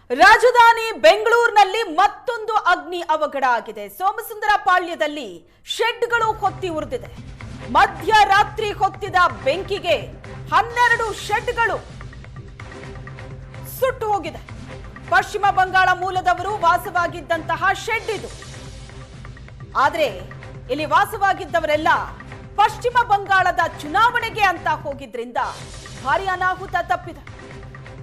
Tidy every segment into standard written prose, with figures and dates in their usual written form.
ರಾಜಧಾನಿ ಬೆಂಗಳೂರಿನಲ್ಲಿ ಮತ್ತೊಂದು ಅಗ್ನಿ ಅವಘಡ ಆಗಿದೆ. ಸೋಮಸುಂದರ ಪಾಳ್ಯದಲ್ಲಿ ಶೆಡ್ಗಳು ಹೊತ್ತಿ ಉರಿದಿದೆ. ಮಧ್ಯರಾತ್ರಿ ಹೊತ್ತಿದ ಬೆಂಕಿಗೆ 12 ಶೆಡ್ಗಳು ಸುಟ್ಟು ಹೋಗಿದೆ. ಪಶ್ಚಿಮ ಬಂಗಾಳ ಮೂಲದವರು ವಾಸವಾಗಿದ್ದಂತಹ ಶೆಡ್ ಇದು. ಆದರೆ ಇಲ್ಲಿ ವಾಸವಾಗಿದ್ದವರೆಲ್ಲ ಪಶ್ಚಿಮ ಬಂಗಾಳದ ಚುನಾವಣೆಗೆ ಅಂತ ಹೋಗಿದ್ರಿಂದ ಭಾರಿ ಅನಾಹುತ ತಪ್ಪಿದೆ.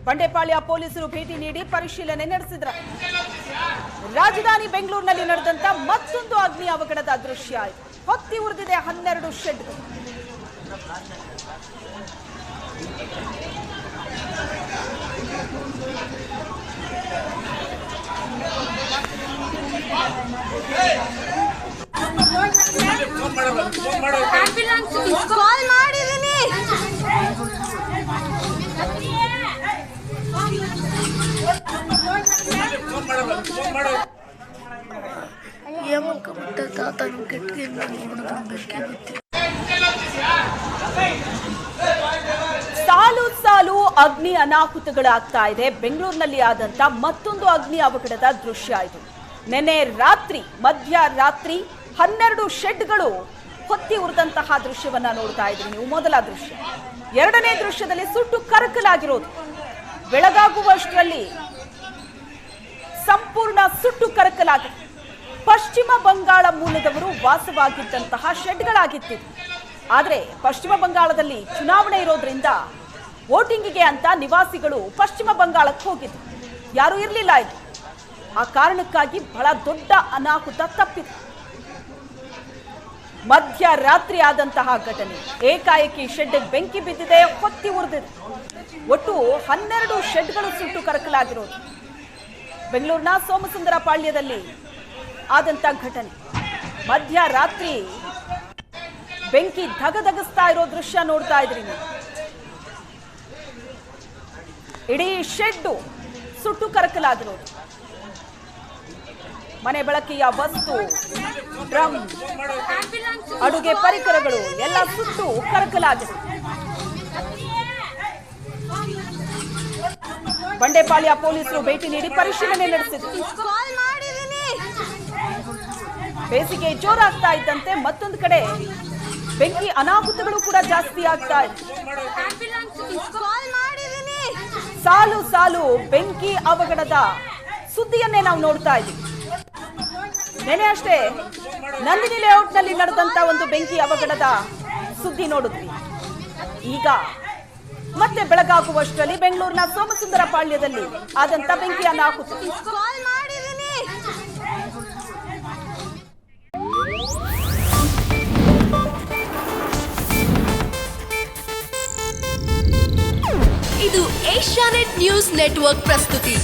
ಬಂಡೆಪಾಳ್ಯ ಪೊಲೀಸರು ಭೇಟಿ ನೀಡಿ ಪರಿಶೀಲನೆ ನಡೆಸಿದ್ರು. ರಾಜಧಾನಿ ಬೆಂಗಳೂರಿನಲ್ಲಿ ನಡೆದಂತ ಮತ್ತೊಂದು ಅಗ್ನಿ ಅವಘಡದ ದೃಶ್ಯ ಇದು. ಹೊತ್ತಿ ಉರಿದಿದೆ 12 ಶೆಡ್ಗಳು. ಕಾಲ್ ಮಾಡಿದೀನಿ. ಸಾಲು ಸಾಲು ಅಗ್ನಿ ಅನಾಹುತಗಳಾಗ್ತಾ ಇದೆ. ಬೆಂಗಳೂರಿನಲ್ಲಿ ಆದಂತ ಮತ್ತೊಂದು ಅಗ್ನಿ ಅವಘಡದ ದೃಶ್ಯ ಇದು. ನೆನ್ನೆ ರಾತ್ರಿ ಮಧ್ಯರಾತ್ರಿ 12 ಶೆಡ್ಗಳು ಹೊತ್ತಿ ಉರಿದಂತಹ ದೃಶ್ಯವನ್ನ ನೋಡ್ತಾ ಇದ್ರಿ ನೀವು. ಮೊದಲ ದೃಶ್ಯ. ಎರಡನೇ ದೃಶ್ಯದಲ್ಲಿ ಸುಟ್ಟು ಕರಕಲಾಗಿರೋದು. ಬೆಳಗಾಗುವಷ್ಟರಲ್ಲಿ ಸಂಪೂರ್ಣ ಸುಟ್ಟು ಕರಕಲಾಗಿದೆ. ಪಶ್ಚಿಮ ಬಂಗಾಳ ಮೂಲದವರು ವಾಸವಾಗಿದ್ದಂತಹ ಶೆಡ್ಗಳಾಗಿತ್ತಿದೆ. ಆದರೆ ಪಶ್ಚಿಮ ಬಂಗಾಳದಲ್ಲಿ ಚುನಾವಣೆ ಇರೋದ್ರಿಂದ ವೋಟಿಂಗಿಗೆ ಅಂತ ನಿವಾಸಿಗಳು ಪಶ್ಚಿಮ ಬಂಗಾಳಕ್ಕೆ ಹೋಗಿದ್ರು. ಯಾರೂ ಇರಲಿಲ್ಲ ಇಲ್ಲಿ. ಆ ಕಾರಣಕ್ಕಾಗಿ ಬಹಳ ದೊಡ್ಡ ಅನಾಹುತ ತಪ್ಪಿದೆ. ಮಧ್ಯರಾತ್ರಿ ಆದಂತಹ ಘಟನೆ. ಏಕಾಏಕಿ ಶೆಡ್ ಬೆಂಕಿ ಬಿದ್ದಿದೆ, ಹೊತ್ತಿ ಉರಿದಿದೆ. ಒಟ್ಟು 12 ಶೆಡ್ಗಳು ಸುಟ್ಟು ಕರಕಲಾಗಿರೋದು. ಬೆಂಗಳೂರಿನ ಸೋಮಸುಂದರ ಪಾಳ್ಯದಲ್ಲಿ ಆದಂತ ಘಟನೆ. ಮಧ್ಯರಾತ್ರಿ ಬೆಂಕಿ ಧಗಧಗಿಸ್ತಾ ಇರೋ ದೃಶ್ಯ ನೋಡ್ತಾ ಇದ್ರಿ ನೀವು. ಇಡೀ ಶೆಡ್ ಸುಟ್ಟು ಕರಕಲಾಗಿರೋದು. ಮನೆ ಬಳಕೆಯ ವಸ್ತು, ಡ್ರಮ್, ಅಡುಗೆ ಪರಿಕರಗಳು ಎಲ್ಲ ಸುಟ್ಟು ಕರಕಲಾಗಿದೆ. ಬಂಡೆಪಾಳ್ಯ ಪೊಲೀಸರು ಭೇಟಿ ನೀಡಿ ಪರಿಶೀಲನೆ ನಡೆಸಿದರು. ಬೇಸಿಗೆ ಜೋರಾಗ್ತಾ ಇದ್ದಂತೆ ಮತ್ತೊಂದು ಕಡೆ ಬೆಂಕಿ ಅನಾಹುತಗಳು ಕೂಡ ಜಾಸ್ತಿ ಆಗ್ತಾ ಇದೆ. ಸಾಲು ಸಾಲು ಬೆಂಕಿ ಅವಘಡದ ಸುದ್ದಿಯನ್ನೇ ನಾವು ನೋಡ್ತಾ ಇದ್ದೀವಿ. ನೆನೆ ಅಷ್ಟೇ ನಂದಿನಿ ಲೇಔಟ್ನಲ್ಲಿ ನಡೆದಂತ ಒಂದು ಬೆಂಕಿ ಅವಘಡದ ಸುದ್ದಿ ನೋಡಿದ್ವಿ. ಈಗ ಮತ್ತೆ ಬೆಳಗಾಗುವಷ್ಟರಲ್ಲಿ ಬೆಂಗಳೂರಿನ ಸೋಮಸುಂದರ ಪಾಳ್ಯದಲ್ಲಿ ಆದಂತ ಬೆಂಕಿ ಅನಾಹುತ. ಇದು ಏಷ್ಯಾನೆಟ್ ನ್ಯೂಸ್ ನೆಟ್ವರ್ಕ್ ಪ್ರಸ್ತುತಿ.